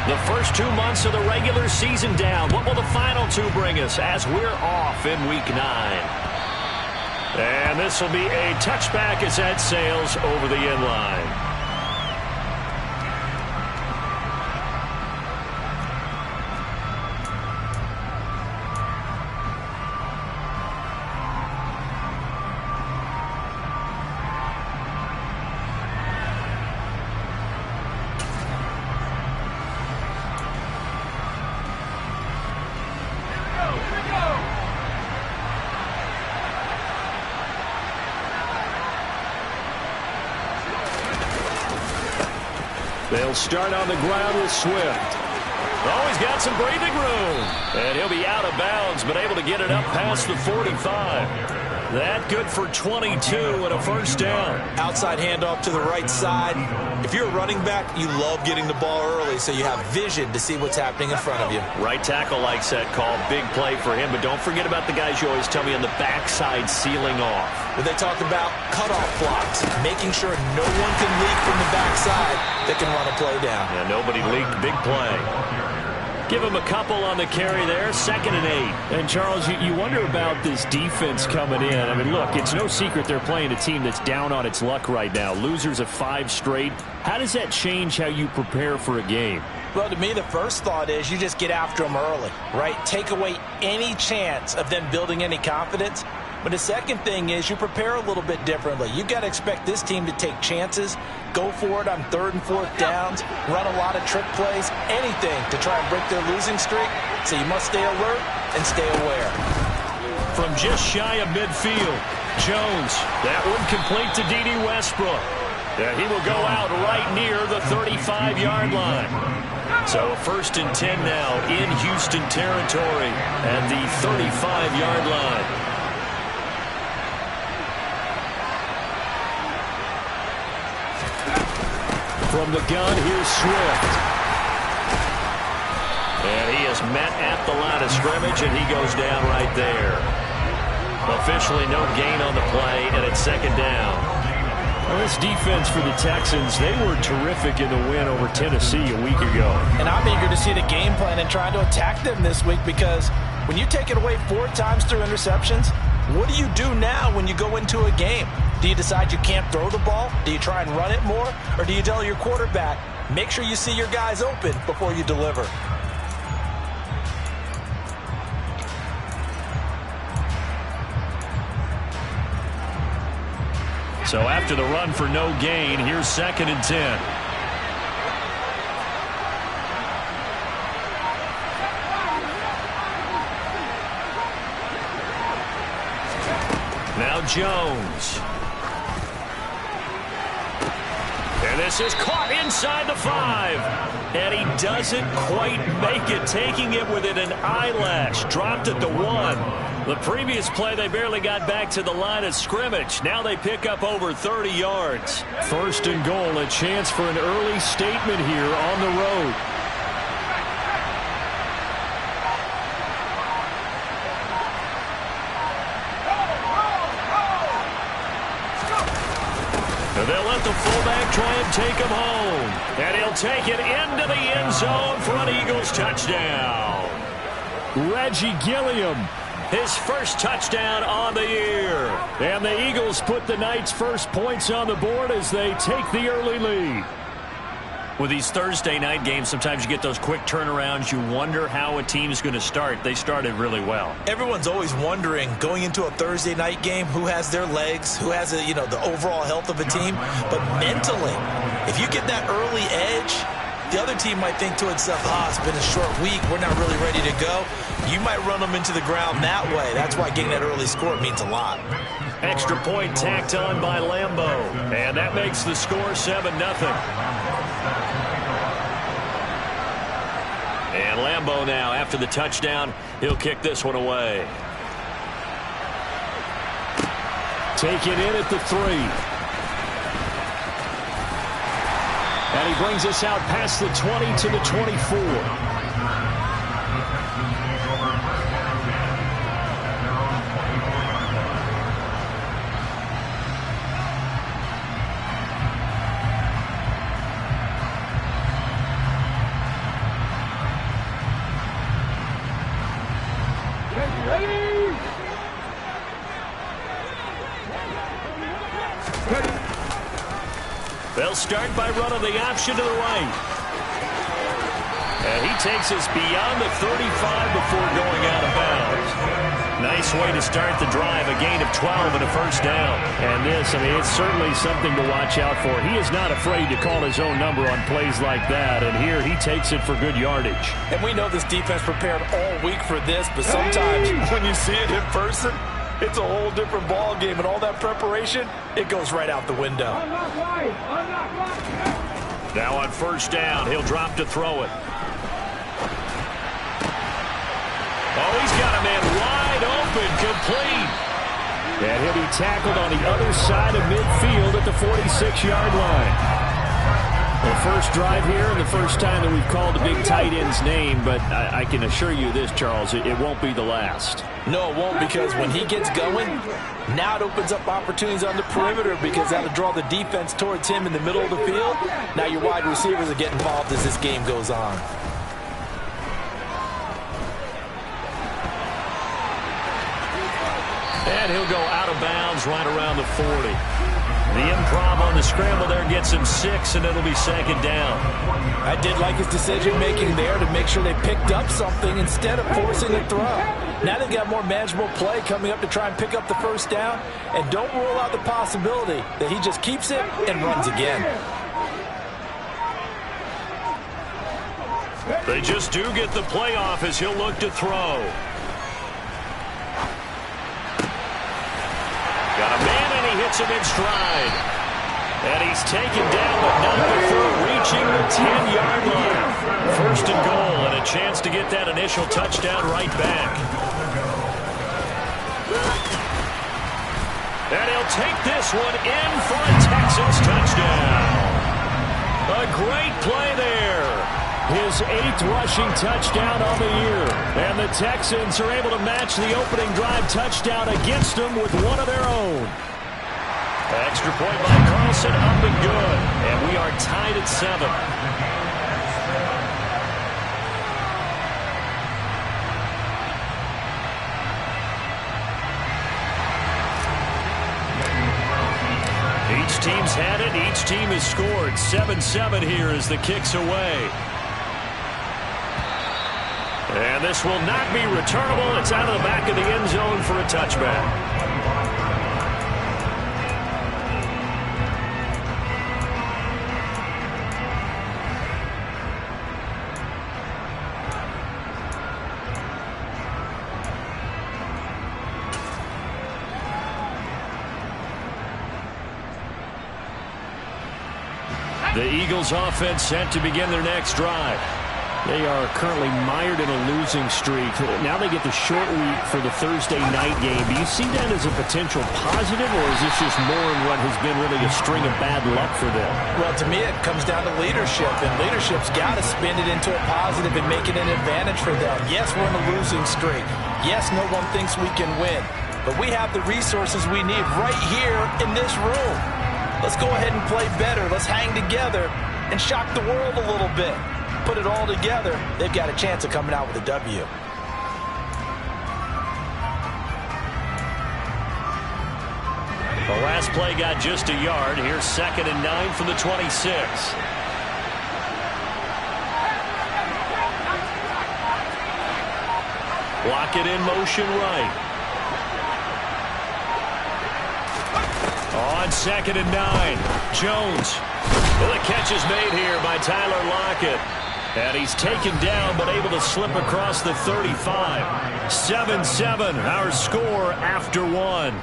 The first 2 months of the regular season down. What will the final 2 bring us as we're off in Week 9? And this will be a touchback as that sails over the end line. They'll start on the ground with Swift. Oh, he's got some breathing room. And he'll be out of bounds, but able to get it up past the 45. That good for 22 and a first down. Outside handoff to the right side. If you're a running back, you love getting the ball early so you have vision to see what's happening in front of you. Right tackle likes that call. Big play for him, but don't forget about the guys you always tell me on the backside sealing off. When they talk about cutoff blocks, making sure no one can leak from the backside that can run a play down. Yeah, nobody leaked. Big play. Give him a couple on the carry there. 2nd and 8. And, Charles, you wonder about this defense coming in. I mean, look, it's no secret they're playing a team that's down on its luck right now. Losers of 5 straight. How does that change how you prepare for a game? Well, to me, the first thought is you just get after them early, right? Take away any chance of them building any confidence. But the second thing is you prepare a little bit differently. You've got to expect this team to take chances, go for it on 3rd and 4th downs, run a lot of trick plays, anything to try and break their losing streak. So you must stay alert and stay aware. From just shy of midfield, Jones. That one complete to D.D. Westbrook. Yeah, he will go out right near the 35-yard line. So 1st and 10 now in Houston territory at the 35-yard line. From the gun, here's Swift. And he is met at the line of scrimmage, and he goes down right there. Officially no gain on the play, and it's 2nd down. Well, this defense for the Texans, they were terrific in the win over Tennessee a week ago. And I'm eager to see the game plan and trying to attack them this week because when you take it away 4 times through interceptions, what do you do now when you go into a game? Do you decide you can't throw the ball? Do you try and run it more? Or do you tell your quarterback, make sure you see your guys open before you deliver? So after the run for no gain, here's 2nd and 10. Now Jones. And this is caught inside the 5. And he doesn't quite make it, taking it within an eyelash. Dropped at the 1. The previous play, they barely got back to the line of scrimmage. Now they pick up over 30 yards. 1st and goal, a chance for an early statement here on the road. They'll let the fullback try and take him home. And he'll take it into the end zone for an Eagles touchdown. Reggie Gilliam. His first touchdown on the year. And the Eagles put the Knights' first points on the board as they take the early lead. With these Thursday night games, sometimes you get those quick turnarounds. You wonder how a team's going to start. They started really well. Everyone's always wondering, going into a Thursday night game, who has their legs, who has the overall health of a team. But mentally, if you get that early edge, the other team might think to itself, it's been a short week, we're not really ready to go. You might run them into the ground that way. That's why getting that early score means a lot. Extra point tacked on by Lambo. And that makes the score 7-0. And Lambo now, after the touchdown, he'll kick this one away. Taken in at the 3. And he brings us out past the 20 to the 24. start by running the option to the right. And he takes us beyond the 35 before going out of bounds. Nice way to start the drive, a gain of 12 and a first down. And this, I mean, it's certainly something to watch out for. He is not afraid to call his own number on plays like that, and here he takes it for good yardage. And we know this defense prepared all week for this, but sometimes when you see it in person, it's a whole different ball game, and all that preparation, it goes right out the window. Now on first down, he'll drop to throw it. Oh, he's got a man wide open, complete. And he'll be tackled on the other side of midfield at the 46-yard line. The first drive here and the first time that we've called the big tight end's name, but I can assure you this, Charles, it won't be the last. No, it won't, because when he gets going, now it opens up opportunities on the perimeter because that'll draw the defense towards him in the middle of the field. Now your wide receivers will get involved as this game goes on. And he'll go out of bounds right around the 40. The improv on the scramble there gets him 6, and it'll be second down. I did like his decision-making there to make sure they picked up something instead of forcing the throw. Now they've got more manageable play coming up to try and pick up the first down, and don't rule out the possibility that he just keeps it and runs again. They just do get the play off as he'll look to throw. Got a man, and he hits him in stride. And he's taken down, but not before reaching the 10-yard line. First and goal, and a chance to get that initial touchdown right back. And he'll take this one in for a Texans touchdown. A great play there. His 8th rushing touchdown on the year. And the Texans are able to match the opening drive touchdown against them with one of their own. Extra point by Carlson, up and good. And we are tied at 7. Each team's had it. Each team has scored. 7-7 here as the kick's away. And this will not be returnable. It's out of the back of the end zone for a touchback. The Eagles offense set to begin their next drive. They are currently mired in a losing streak. Now they get the short week for the Thursday night game. Do you see that as a potential positive, or is this just more in what has been really a string of bad luck for them? Well, to me, it comes down to leadership, and leadership's got to spin it into a positive and make it an advantage for them. Yes, we're in a losing streak. Yes, no one thinks we can win, but we have the resources we need right here in this room. Let's go ahead and play better. Let's hang together and shock the world a little bit. Put it all together, they've got a chance of coming out with a W. The last play got just a yard. Here's 2nd and 9 from the 26. Block it in motion right. On 2nd and 9, Jones. Well, the catch is made here by Tyler Lockett. And he's taken down, but able to slip across the 35. 7-7, our score after 1.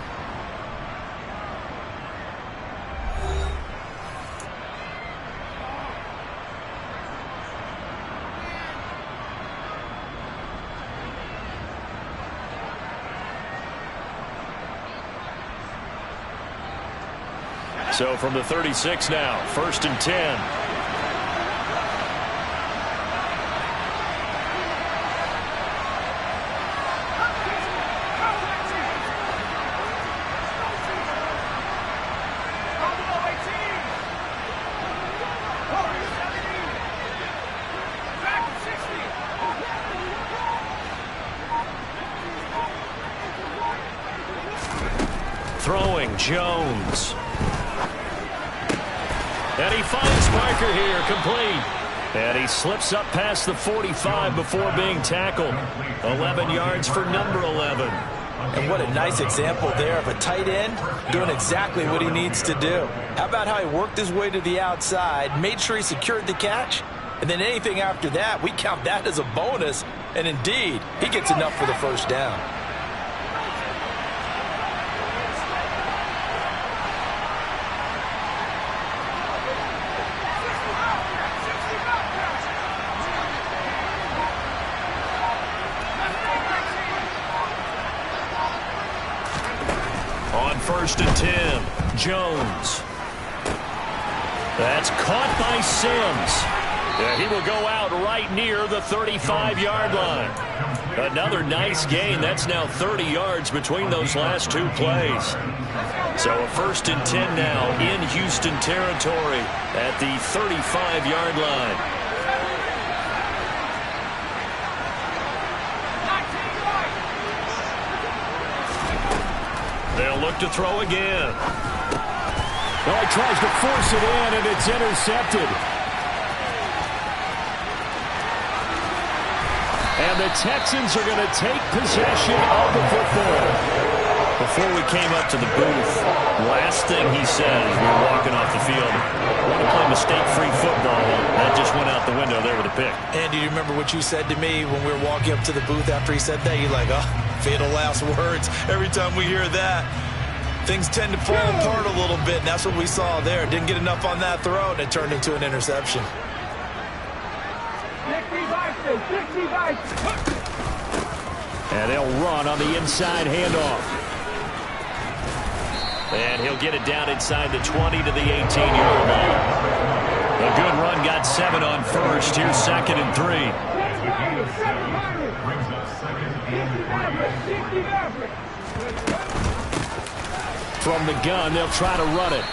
So from the 36 now, 1st and 10. Throwing Jones. And he finds Parker here, complete. And he slips up past the 45 before being tackled. 11 yards for number 11. And what a nice example there of a tight end doing exactly what he needs to do. How about how he worked his way to the outside, made sure he secured the catch, and then anything after that, we count that as a bonus. And indeed, he gets enough for the first down. On 1st and 10, Jones. That's caught by Sims. Yeah, he will go out right near the 35-yard line. Another nice gain. That's now 30 yards between those last two plays. So a 1st and 10 now in Houston territory at the 35-yard line. They'll look to throw again. Well, he tries to force it in, and it's intercepted. And the Texans are going to take possession of the football. Before we came up to the booth, last thing he said as we were walking off the field, I want to play mistake-free football. That just went out the window there with a pick. And do you remember what you said to me when we were walking up to the booth after he said that? You're like, oh, fatal last words. Every time we hear that, things tend to fall apart a little bit, and that's what we saw there. Didn't get enough on that throw, and it turned into an interception. And they'll run on the inside handoff. And he'll get it down inside the 20 to the 18-yard line. A good run, got 7 on 1st. Here's 2nd and 3. From the gun, they'll try to run it.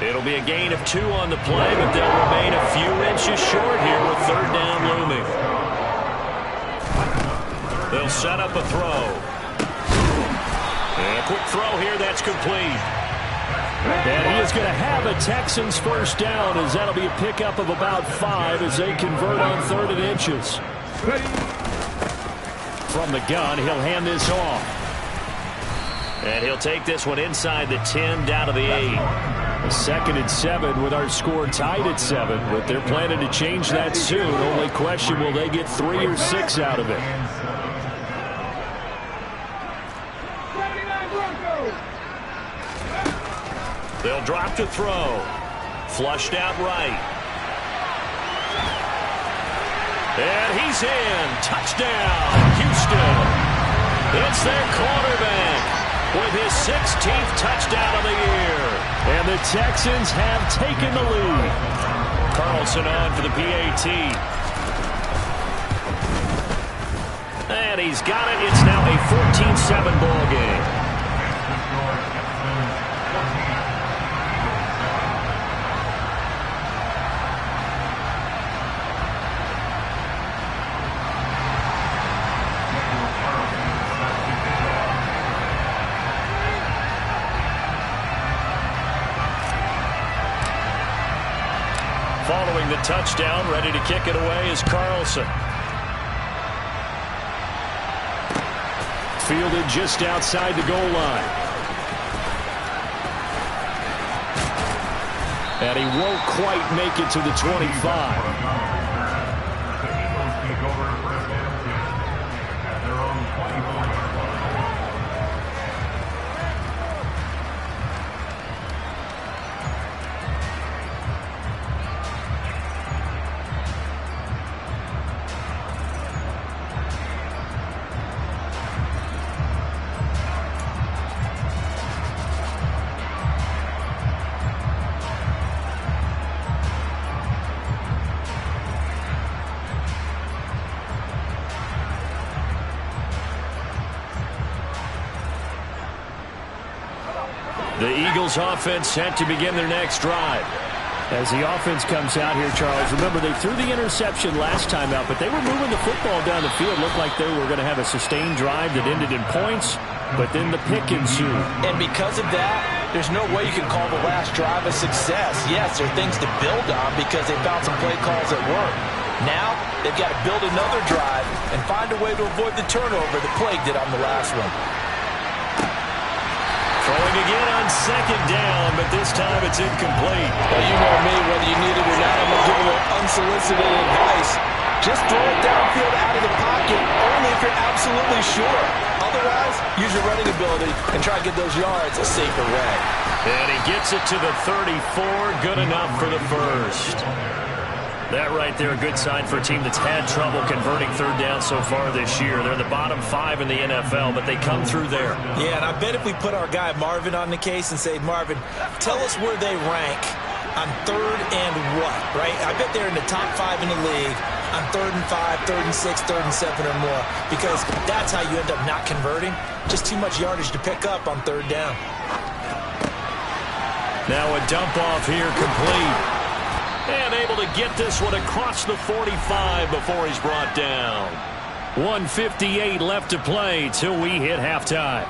It'll be a gain of 2 on the play, but they'll remain a few inches short here with 3rd down looming. They'll set up a throw. And a quick throw here, that's complete. And he is going to have a Texans first down, as that'll be a pickup of about 5 as they convert on 3rd and inches. From the gun, he'll hand this off. And he'll take this one inside the 10 down to the 8. 2nd and 7 with our score tied at 7, but they're planning to change that soon. Only question, will they get 3 or 6 out of it? They'll drop to throw. Flushed out right. And he's in. Touchdown, Houston. It's their quarterback with his 16th touchdown of the year. And the Texans have taken the lead. Carlson on for the PAT. And he's got it. It's now a 14-7 ball game. Following the touchdown, ready to kick it away is Carlson. Fielded just outside the goal line. And he won't quite make it to the 25. The Eagles offense set to begin their next drive. As the offense comes out here, Charles, remember they threw the interception last time out, but they were moving the football down the field. Looked like they were going to have a sustained drive that ended in points, but then the pick ensued. And because of that, there's no way you can call the last drive a success. Yes, there are things to build on because they found some play calls that work. Now, they've got to build another drive and find a way to avoid the turnover that plagued it on the last one. Throwing again on second down, but this time it's incomplete. Well, you know me, whether you need it or not, I'm going to give a little unsolicited advice. Just throw it downfield out of the pocket, only if you're absolutely sure. Otherwise, use your running ability and try to get those yards a safer way. And he gets it to the 34, good enough for the first. That right there, a good sign for a team that's had trouble converting third down so far this year. They're the bottom 5 in the NFL, but they come through there. Yeah, and I bet if we put our guy Marvin on the case and say, Marvin, tell us where they rank on third and what, right? I bet they're in the top 5 in the league on 3rd and 5, 3rd and 6, 3rd and 7 or more, because that's how you end up not converting. Just too much yardage to pick up on third down. Now a dump off here, complete. And able to get this one across the 45 before he's brought down. 1:58 left to play till we hit halftime.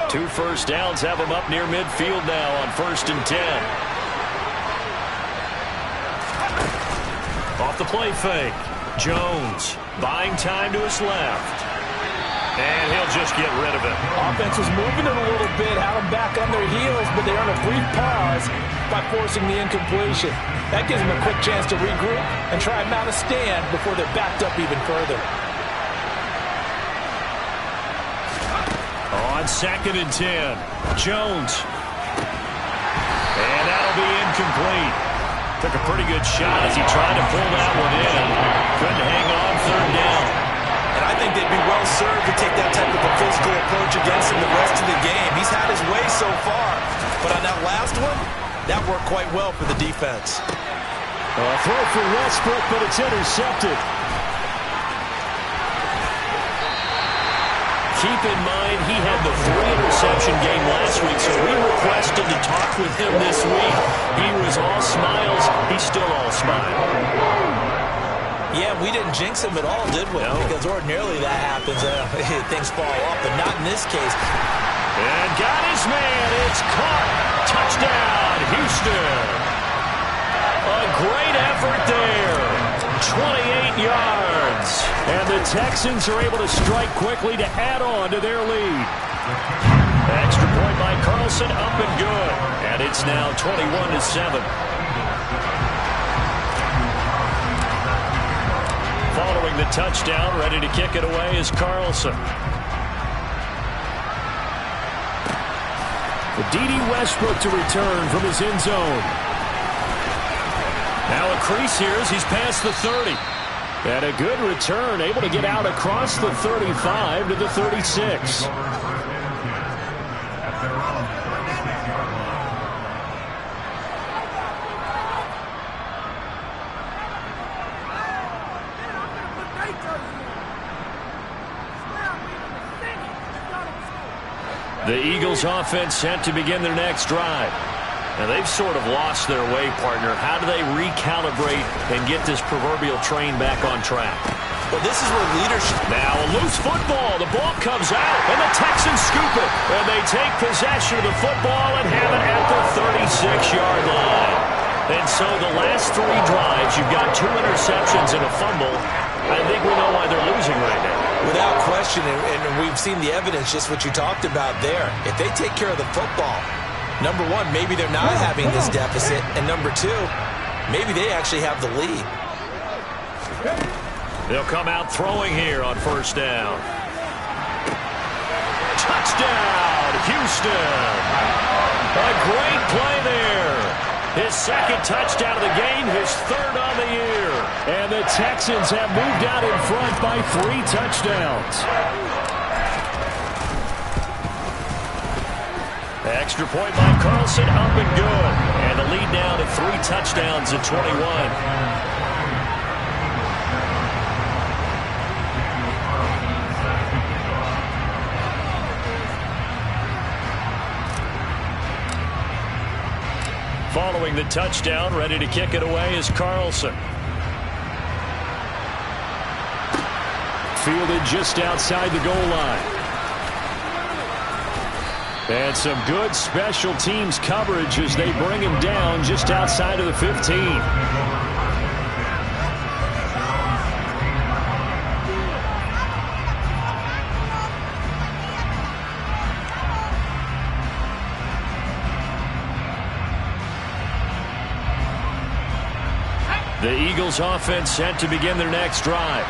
2 first downs have him up near midfield now on 1st and 10. Off the play fake. Jones buying time to his left. And he'll just get rid of it. Offense was moving it a little bit, had them back on their heels, but they earned a brief pause by forcing the incompletion. That gives them a quick chance to regroup and try and mount a stand before they're backed up even further. On 2nd and 10, Jones. And that'll be incomplete. Took a pretty good shot as he tried to pull that one in. Couldn't hang on 3rd down. And I think they'd be well served to take that type of a physical approach against him the rest of the game. He's had his way so far. But on that last one, that worked quite well for the defense. A throw for Westbrook, but it's intercepted. Keep in mind, he had the 3-interception game last week, so we requested to talk with him this week. He was all smiles. He's still all smiles. Yeah, we didn't jinx him at all, did we? No. Because ordinarily that happens. Things fall off, but not in this case. And got his man. It's caught. Touchdown, Houston. A great effort there. 28 yards. And the Texans are able to strike quickly to add on to their lead. Extra point by Carlson, up and good. And it's now 21-7. Following the touchdown, ready to kick it away is Carlson. D.D. Westbrook to return from his end zone. Now a crease here as he's past the 30. And a good return, able to get out across the 35 to the 36. The Eagles offense set to begin their next drive. Now they've sort of lost their way, partner. How do they recalibrate and get this proverbial train back on track? Well, this is where leadership... Now a loose football. The ball comes out, and the Texans scoop it. And they take possession of the football and have it at the 36-yard line. And so the last 3 drives, you've got 2 interceptions and a fumble. I think we know why they're losing right now. Without question, and we've seen the evidence, just what you talked about there. If they take care of the football, number 1, maybe they're not having this deficit. And number 2, maybe they actually have the lead. They'll come out throwing here on 1st down. Touchdown, Houston. A great play there. His 2nd touchdown of the game, his 3rd on the year. And the Texans have moved out in front by 3 touchdowns. Extra point by Carlson, up and good. And the lead now to 3 touchdowns at 21. Following the touchdown, ready to kick it away is Carlson. Fielded just outside the goal line. And some good special teams coverage as they bring him down just outside of the 15. The Eagles offense set to begin their next drive.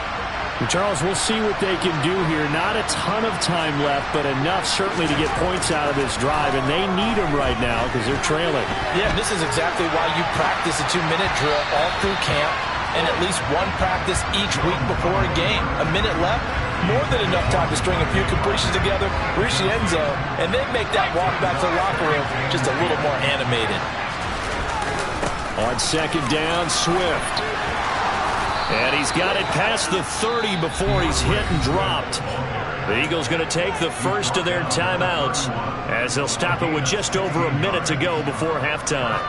Charles, we'll see what they can do here. Not a ton of time left, but enough certainly to get points out of this drive, and they need them right now because they're trailing. Yeah, this is exactly why you practice a 2-minute drill all through camp and at least one practice each week before a game. A minute left, more than enough time to string a few completions together, reach the end zone, and then make that walk back to the locker room just a little more animated. On second down, Swift. And he's got it past the 30 before he's hit and dropped. The Eagles going to take the first of their timeouts as they'll stop it with just over a minute to go before halftime.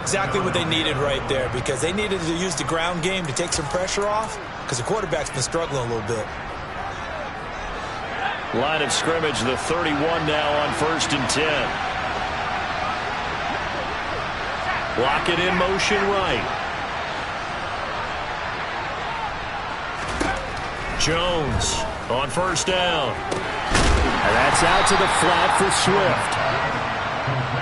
Exactly what they needed right there, because they needed to use the ground game to take some pressure off because the quarterback's been struggling a little bit. Line of scrimmage, the 31 now on 1st and 10. Block it in motion right. Jones on 1st down. And that's out to the flat for Swift.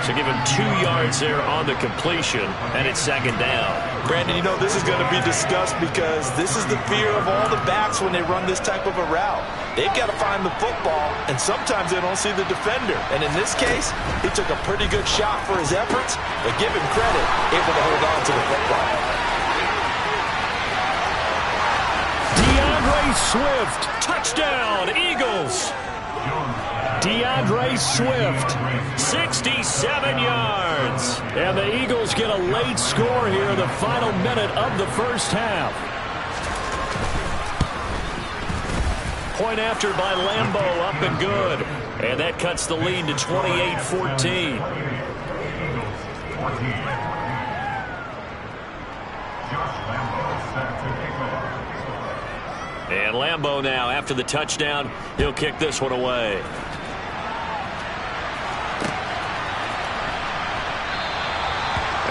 So give him 2 yards there on the completion, and it's 2nd down. Brandon, you know this is going to be discussed because this is the fear of all the backs when they run this type of a route. They've got to find the football, and sometimes they don't see the defender. And in this case, he took a pretty good shot for his efforts, but give him credit, able to hold on to the football. DeAndre Swift, touchdown, Eagles. DeAndre Swift, 67 yards. And the Eagles get a late score here in the final minute of the first half. Point after by Lambeau, up and good. And that cuts the lead to 28-14. And Lambeau now, after the touchdown, he'll kick this one away.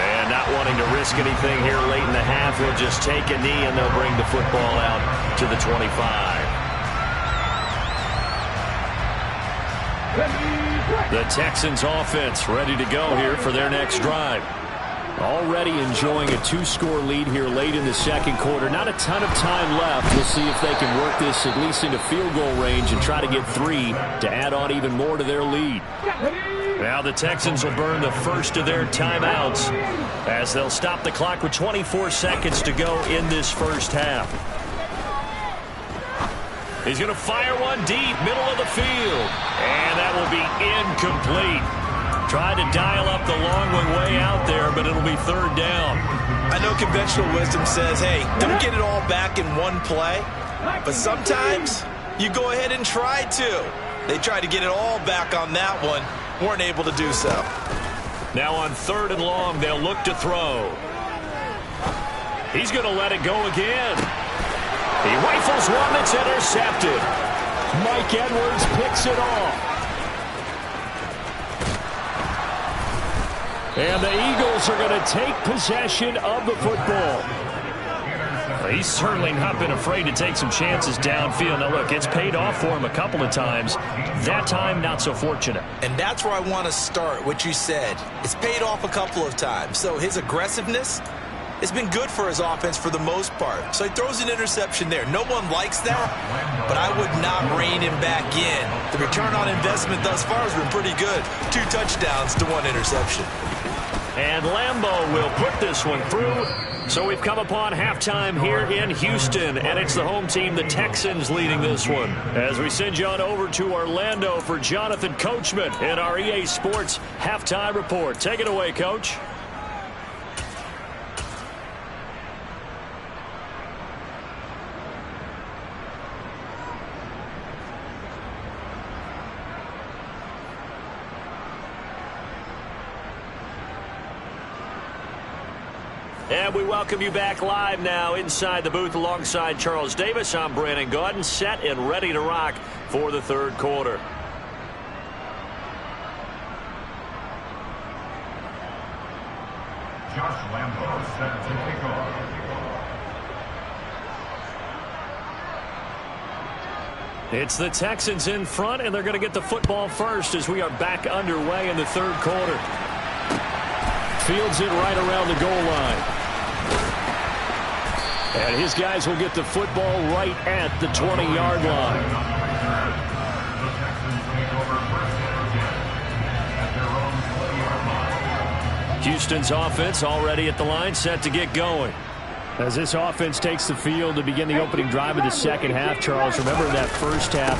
And not wanting to risk anything here late in the half, he'll just take a knee and they'll bring the football out to the 25. The Texans offense ready to go here for their next drive. Already enjoying a 2-score lead here late in the second quarter. Not a ton of time left. We'll see if they can work this at least into field goal range and try to get 3 to add on even more to their lead. Now the Texans will burn the first of their timeouts as they'll stop the clock with 24 seconds to go in this first half. He's going to fire one deep, middle of the field. And that will be incomplete. Tried to dial up the long one way out there, but it'll be 3rd down. I know conventional wisdom says, hey, don't get it all back in one play. But sometimes you go ahead and try to. They tried to get it all back on that one. Weren't able to do so. Now on 3rd and long, they'll look to throw. He's going to let it go again. He rifles one that's intercepted. Mike Edwards picks it off. And the Eagles are going to take possession of the football. He's certainly not been afraid to take some chances downfield. Now, look, it's paid off for him a couple of times. That time, not so fortunate. And that's where I want to start, what you said. It's paid off a couple of times. So his aggressiveness has been good for his offense for the most part. So he throws an interception there. No one likes that, but I would not rein him back in. The return on investment thus far has been pretty good. 2 touchdowns to 1 interception. And Lambeau will put this one through. So we've come upon halftime here in Houston, and it's the home team, the Texans, leading this one. As we send you on over to Orlando for Jonathan Coachman in our EA Sports Halftime Report. Take it away, Coach. And we welcome you back live now inside the booth alongside Charles Davis. I'm Brandon Gaudin, set and ready to rock for the 3rd quarter. Josh Lambo set to kick off. It's the Texans in front, and they're going to get the football first as we are back underway in the third quarter. Fields it right around the goal line. And his guys will get the football right at the 20-yard line. Houston's offense already at the line, set to get going. As this offense takes the field to begin the opening drive of the second half, Charles, remember that first half,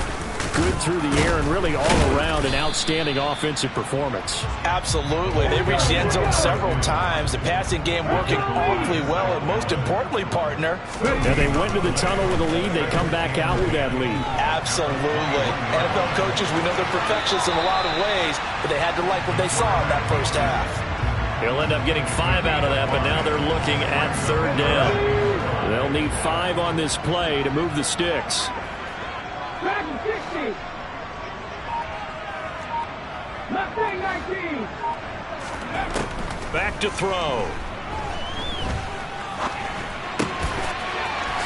good through the air and really all around an outstanding offensive performance. Absolutely. They reached the end zone several times. The passing game working awfully well, and most importantly, partner. Now they went to the tunnel with a lead. They come back out with that lead. Absolutely. NFL coaches, we know they're perfectionists in a lot of ways, but they had to like what they saw in that first half. They'll end up getting 5 out of that, but now they're looking at third down. They'll need 5 on this play to move the sticks. Back to throw.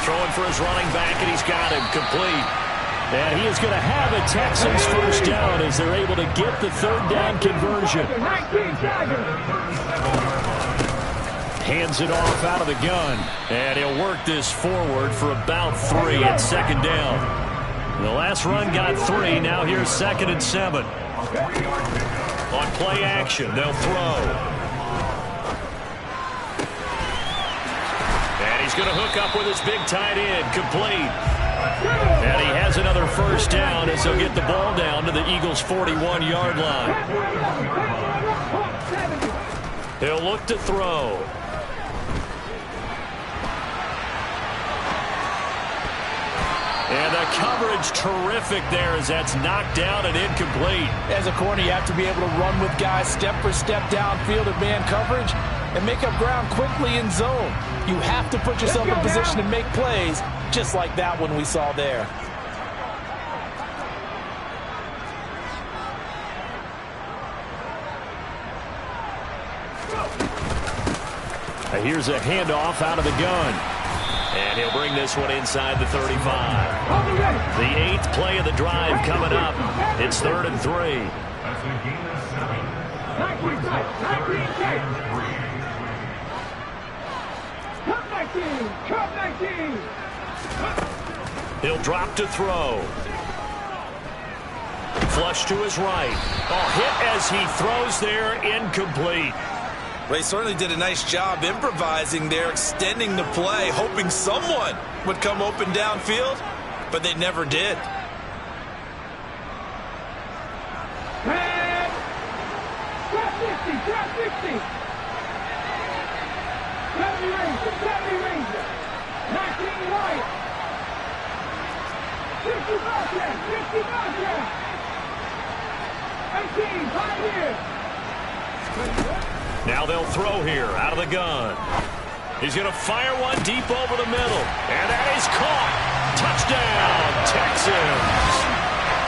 Throwing for his running back, and he's got him complete. And he is going to have a Texans first down as they're able to get the third down conversion. Hands it off out of the gun. And he'll work this forward for about 3 at second down. The last run got 3. Now here's 2nd and 7. On play action, they'll throw. And he's going to hook up with his big tight end, complete. And he has another first down as he'll get the ball down to the Eagles' 41-yard line. He'll look to throw. And the coverage terrific there as that's knocked down and incomplete. As a corner, you have to be able to run with guys step for step downfield at man coverage and make up ground quickly in zone. You have to put yourself in position to make plays, just like that one we saw there. Here's a handoff out of the gun. And he'll bring this one inside the 35. The 8th play of the drive coming up. It's 3rd and 3. That's a gain of 7. 19. He'll drop to throw. Flush to his right. Oh, hit as he throws there, incomplete. Well, he certainly did a nice job improvising there, extending the play, hoping someone would come open downfield, but they never did. Now they'll throw here out of the gun. He's going to fire one deep over the middle. And that is caught. Touchdown, Texans.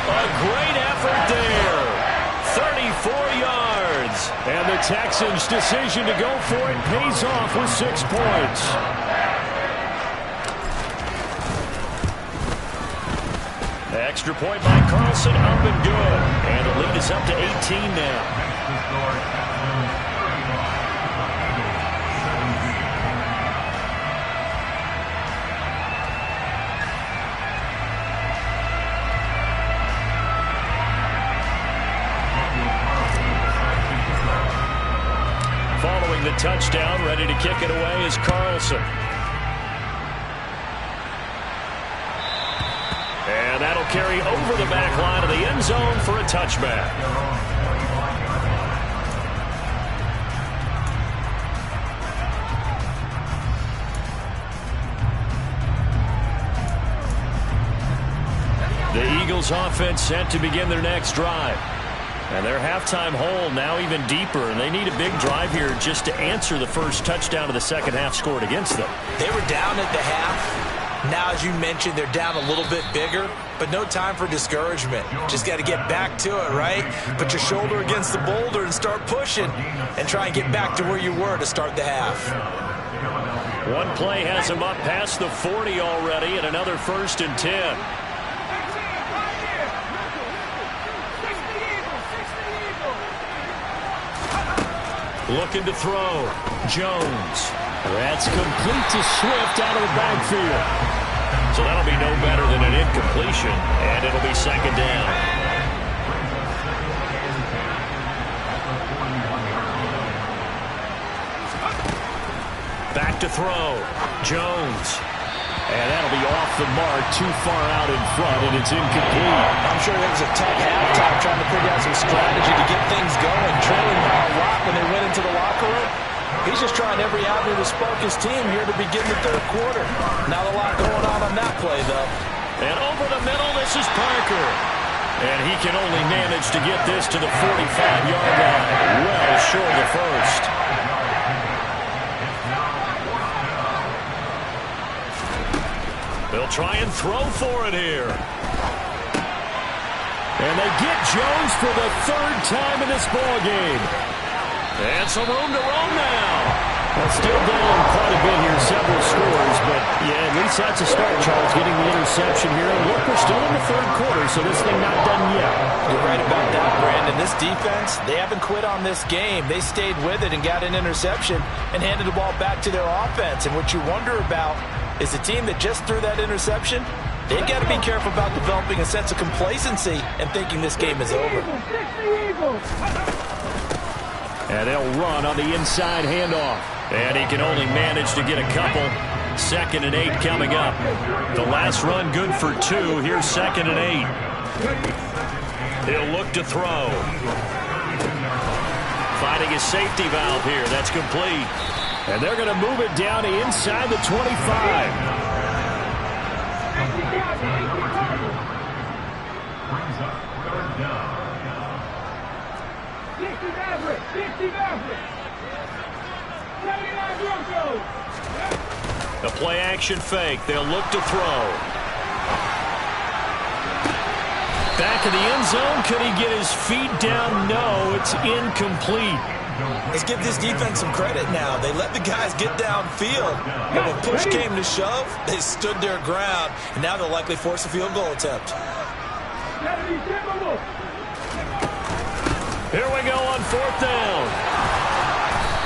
A great effort there. 34 yards. And the Texans' decision to go for it pays off with 6 points. Extra point by Carlson, up and good. And the lead is up to 18 now. Following the touchdown, ready to kick it away is Carlson. And that'll carry over the back line of the end zone for a touchback. The Eagles offense set to begin their next drive. And their halftime hole now even deeper, and they need a big drive here just to answer the first touchdown of the second half scored against them. They were down at the half. Now, as you mentioned, they're down a little bit bigger, but no time for discouragement. Just got to get back to it, right? Put your shoulder against the boulder and start pushing and try and get back to where you were to start the half. One play has him up past the 40 already, and another 1st and 10. Looking to throw. Jones. That's complete to Swift out of the backfield. So that'll be no better than an incompletion, and it'll be 2nd down. Back to throw. Jones. And that'll be off the mark, too far out in front, and it's incomplete. I'm sure it was a tough halftime trying to figure out some strategy to get things going, trailing by a lot when they went into the locker room. He's just trying every avenue to spark his team here to begin the 3rd quarter. Not a lot going on that play, though. And over the middle, this is Parker. And he can only manage to get this to the 45-yard line. Well short of the 1st. They'll try and throw for it here. And they get Jones for the 3rd time in this ballgame. And some room to roam now. Well, still down quite a bit here, several scores, but yeah, at least that's a start, Charles, getting the interception here. And look, we're still in the 3rd quarter, so this thing not done yet. You're right about that, Brandon. This defense, they haven't quit on this game. They stayed with it and got an interception and handed the ball back to their offense. And what you wonder about is the team that just threw that interception, they've got to be careful about developing a sense of complacency and thinking this game is over. And they'll run on the inside handoff. And he can only manage to get a couple. 2nd and 8 coming up. The last run good for 2. Here's 2nd and 8. He'll look to throw. Finding his safety valve here. That's complete. And they're going to move it down to inside the 25. Brings up 3rd down. A play action fake. They'll look to throw. Back in the end zone. Could he get his feet down? No, it's incomplete. Let's give this defense some credit now. They let the guys get downfield. But when push came to shove, they stood their ground. And now they'll likely force a field goal attempt. Here we go on 4th down.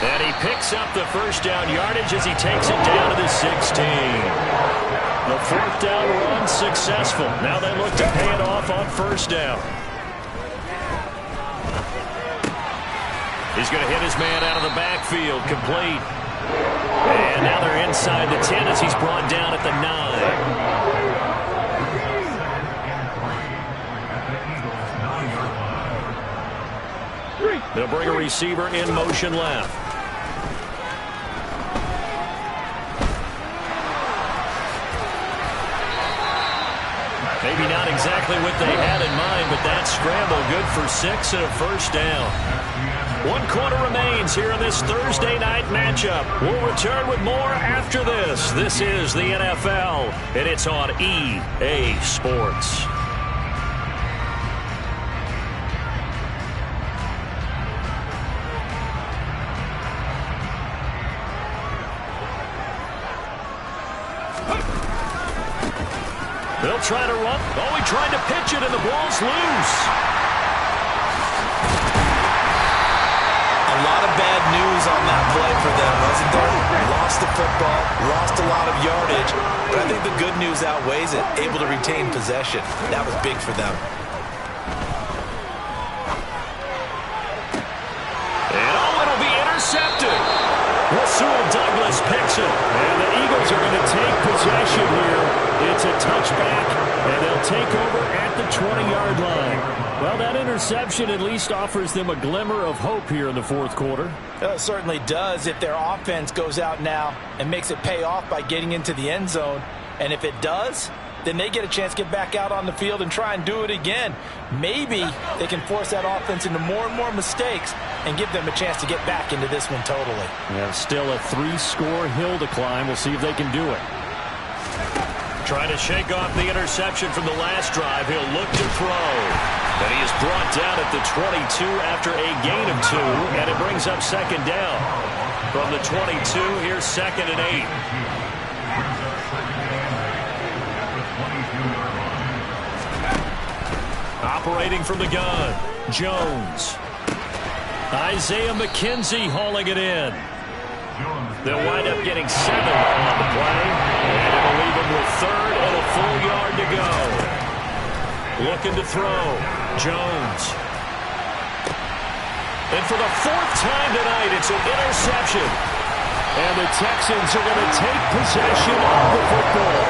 And he picks up the 1st down yardage as he takes it down to the 16. The 4th down run successful. Now they look to pay it off on 1st down. He's going to hit his man out of the backfield. Complete. And now they're inside the 10 as he's brought down at the 9. They'll bring a receiver in motion left. Maybe not exactly what they had in mind, but that scramble good for 6 and a 1st down. 1 quarter remains here in this Thursday night matchup. We'll return with more after this. This is the NFL, and it's on EA Sports. They'll try to run. Oh, he tried to pitch it, and the ball's loose. A lot of bad news on that play for them, wasn't there? Lost the football, lost a lot of yardage, but I think the good news outweighs it. Able to retain possession. That was big for them. And oh, it'll be intercepted. Rasul Douglas picks it, and the Eagles are going to take possession here. It's a touchback, and they'll take over at the 20-yard line. Well, that interception at least offers them a glimmer of hope here in the 4th quarter. It certainly does if their offense goes out now and makes it pay off by getting into the end zone. And if it does, then they get a chance to get back out on the field and try and do it again. Maybe they can force that offense into more and more mistakes and give them a chance to get back into this one totally. Yeah, still a 3-score hill to climb. We'll see if they can do it. Trying to shake off the interception from the last drive. He'll look to throw. And he is brought down at the 22 after a gain of 2, and it brings up second down. From the 22, here's 2nd and 8. Operating from the gun, Jones. Isaiah McKenzie hauling it in. They'll wind up getting 7 on the play, and it'll leave him with 3rd and a full yard to go. Looking to throw, Jones. And for the 4th time tonight, it's an interception. And the Texans are going to take possession of the football.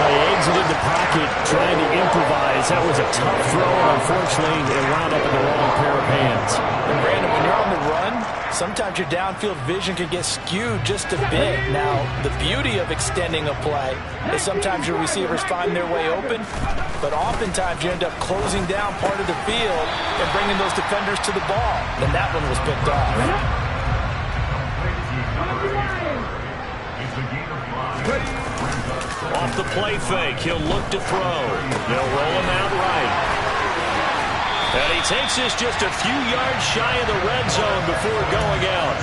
They exited the pocket trying to improvise. That was a tough throw, and unfortunately, it wound up in the wrong pair of hands. And Brandon, when you're on the run, sometimes your downfield vision can get skewed just a bit. Now, the beauty of extending a play is sometimes your receivers find their way open, but oftentimes you end up closing down part of the field and bringing those defenders to the ball. And that one was picked off. Off the play fake, he'll look to throw. They'll roll him out right. And he takes this just a few yards shy of the red zone before going out.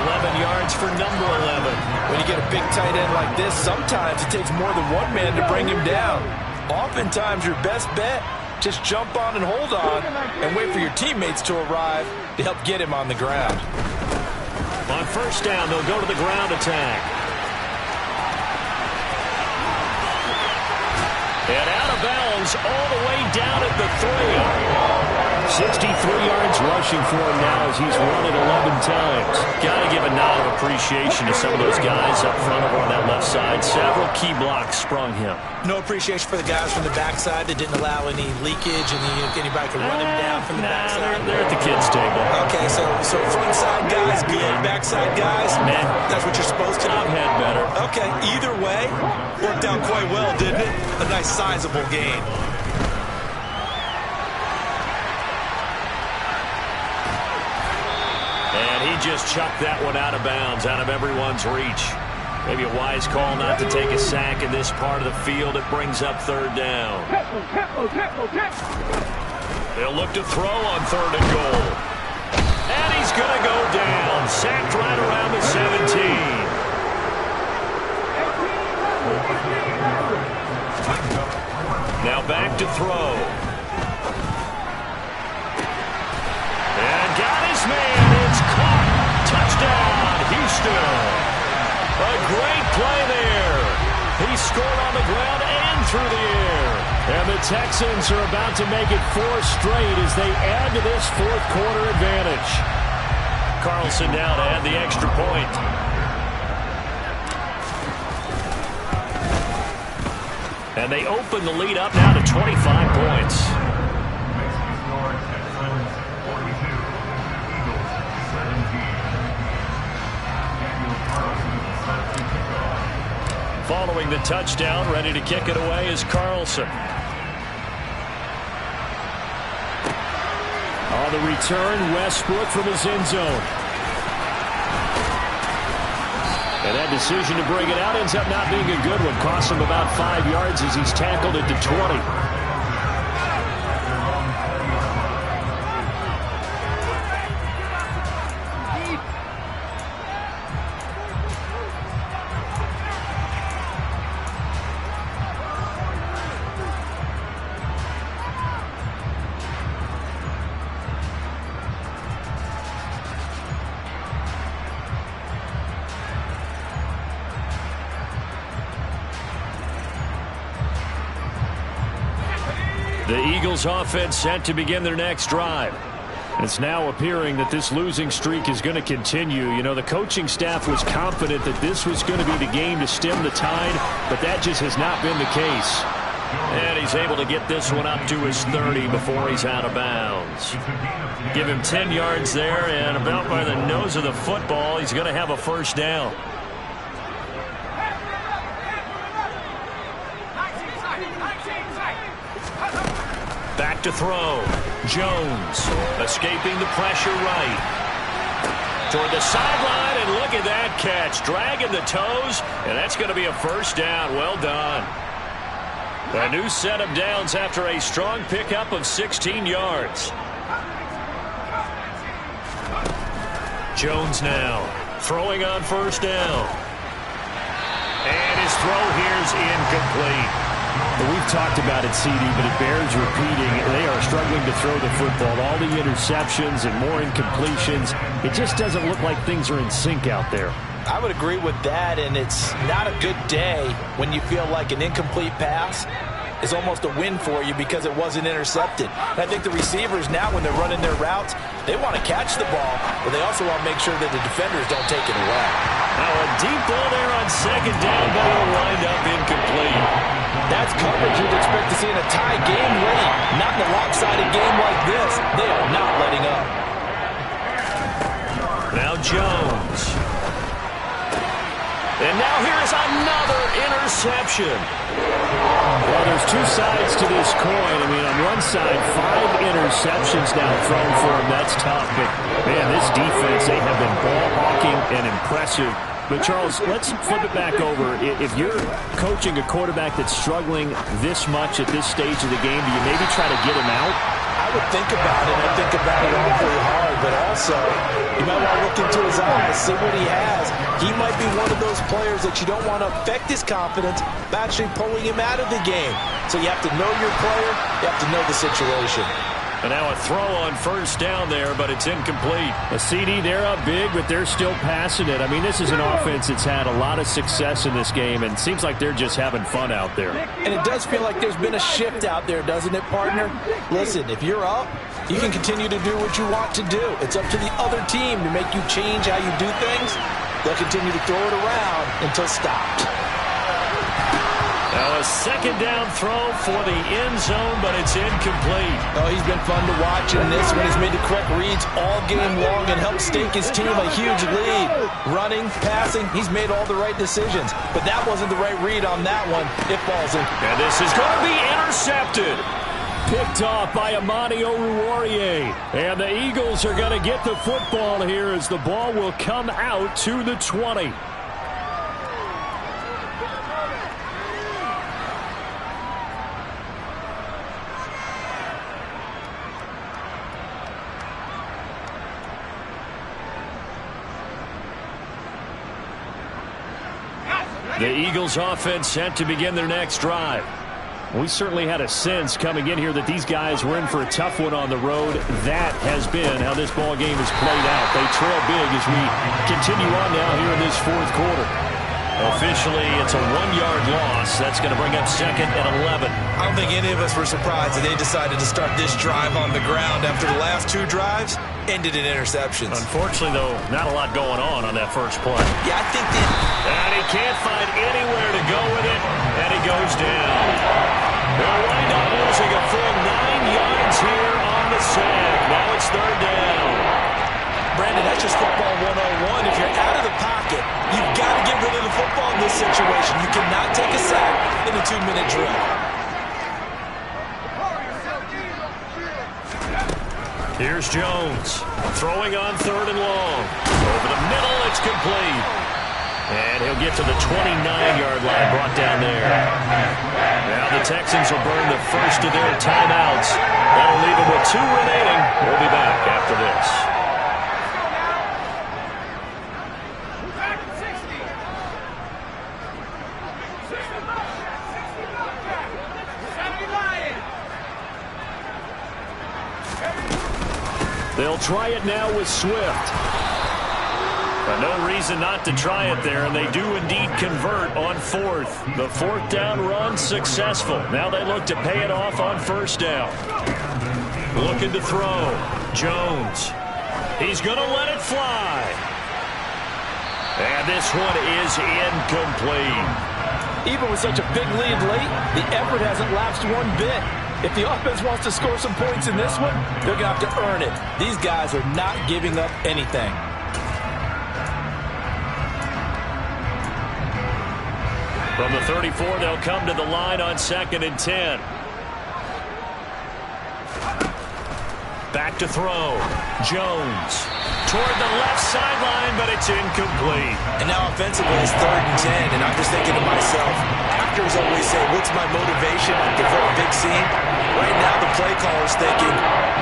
11 yards for number 11. When you get a big tight end like this, sometimes it takes more than one man to bring him down. Oftentimes, your best bet, just jump on and hold on and wait for your teammates to arrive to help get him on the ground. On first down, they'll go to the ground attack. And out of bounds all the way down at the 3. 63 yards rushing for him now as he's run it 11 times. Got to give a nod of appreciation to some of those guys up front over on that left side. Several key blocks sprung him. No appreciation for the guys from the backside that didn't allow any leakage and anybody could run him down from the backside. They're at the kids' table. Okay, so front side guys good, backside guys, that's what you're supposed to do. I've had better. Okay, either way, worked out quite well, didn't it? A nice sizable gain. And he just chucked that one out of bounds, out of everyone's reach. Maybe a wise call not to take a sack in this part of the field. It brings up 3rd down. They'll look to throw on 3rd and goal. And he's going to go down. Sacked right around the 17. Now back to throw. And got his man. It's caught. Touchdown, Houston. A great play there. He scored on the ground and through the air. And the Texans are about to make it 4 straight as they add to this 4th quarter advantage. Carlson now to add the extra point. And they open the lead up now to 25 points. Following the touchdown, ready to kick it away is Carlson. On the return, Westbrook from his end zone. And that decision to bring it out ends up not being a good one. Costs him about 5 yards as he's tackled at the 20. The Eagles offense set to begin their next drive. It's now appearing that this losing streak is going to continue. You know, the coaching staff was confident that this was going to be the game to stem the tide, but that just has not been the case. And he's able to get this one up to his 30 before he's out of bounds. Give him 10 yards there, and about by the nose of the football, he's going to have a first down. Back to throw. Jones escaping the pressure right. Toward the sideline, and look at that catch. Dragging the toes, and that's going to be a first down. Well done. A new set of downs after a strong pickup of 16 yards. Jones now throwing on first down. And his throw here is incomplete. We've talked about it, CD, but it bears repeating. They are struggling to throw the football. All the interceptions and more incompletions. It just doesn't look like things are in sync out there. I would agree with that, and it's not a good day when you feel like an incomplete pass is almost a win for you because it wasn't intercepted. And I think the receivers now, when they're running their routes, they want to catch the ball, but they also want to make sure that the defenders don't take it away. Now a deep ball there on second down, but it'll wind up incomplete. That's coverage you'd expect to see in a tie game late. Not in a lopsided game like this. They are not letting up. Now Jones. And now here's another interception. Well, there's two sides to this coin. I mean, on one side, 5 interceptions now thrown for him. That's tough. But, man, this defense, they have been ball hawking and impressive. But, Charles, let's flip it back over. If you're coaching a quarterback that's struggling this much at this stage of the game, do you maybe try to get him out? I would think about it. I think about it awfully hard, but also you might want to look into his eyes, see what he has. He might be one of those players that you don't want to affect his confidence by actually pulling him out of the game. So you have to know your player. You have to know the situation. And now a throw on first down there, but it's incomplete. A CD, they're up big, but they're still passing it. I mean, this is an offense that's had a lot of success in this game, and it seems like they're just having fun out there. And it does feel like there's been a shift out there, doesn't it, partner? Listen, if you're up, you can continue to do what you want to do. It's up to the other team to make you change how you do things. They'll continue to throw it around until stopped. Now a second down throw for the end zone, but it's incomplete. Oh, he's been fun to watch in this one. He's made the correct reads all game long and helped stake his team a huge lead. Running, passing, he's made all the right decisions. But that wasn't the right read on that one. It falls in. And this is going to be intercepted. Picked off by Amani Oruwariye. And the Eagles are going to get the football here as the ball will come out to the 20. The Eagles offense set to begin their next drive. We certainly had a sense coming in here that these guys were in for a tough one on the road. That has been how this ball game has played out. They trail big as we continue on now here in this fourth quarter. Officially, it's a 1-yard loss. That's going to bring up second and 11. I don't think any of us were surprised that they decided to start this drive on the ground after the last 2 drives ended in interceptions. Unfortunately, though, not a lot going on that first play. Yeah, I think that... And he can't find anywhere to go with it, and he goes down. They'll wind up losing a full 9 yards here on the sack. Now it's third down. Brandon, that's just football 101. If you're out of the pocket, you've got to get rid of the football in this situation. You cannot take a sack in a 2-minute drill. Here's Jones throwing on third and long. Over the middle, it's complete. And he'll get to the 29-yard line, brought down there. Now the Texans will burn the first of their timeouts. That'll leave them with 2 remaining. We'll be back after this. They'll try it now with Swift. But no reason not to try it there, and they do indeed convert on fourth. The fourth down run successful. Now they look to pay it off on first down. Looking to throw. Jones. He's going to let it fly. And this one is incomplete. Even with such a big lead late, the effort hasn't lapsed one bit. If the offense wants to score some points in this one, they're going to have to earn it. These guys are not giving up anything. From the 34, they'll come to the line on 2nd and 10. Back to throw. Jones toward the left sideline, but it's incomplete. And now offensively, it's 3rd and 10, and I'm just thinking to myself, Packers always say, what's my motivation after a big scene? Right now, the play caller's thinking,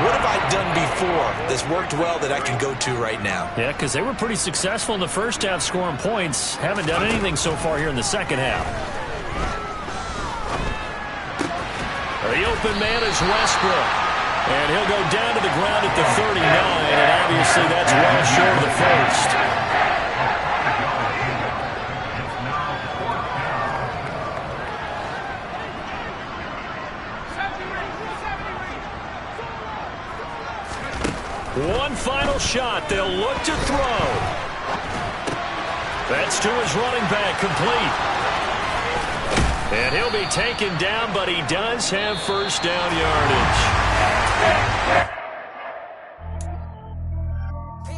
what have I done before that's worked well that I can go to right now? Yeah, because they were pretty successful in the first half scoring points. Haven't done anything so far here in the second half. The open man is Westbrook. And he'll go down to the ground at the 39, and obviously that's well short of the first. One final shot. They'll look to throw. That's to his running back, complete. And he'll be taken down, but he does have first down yardage.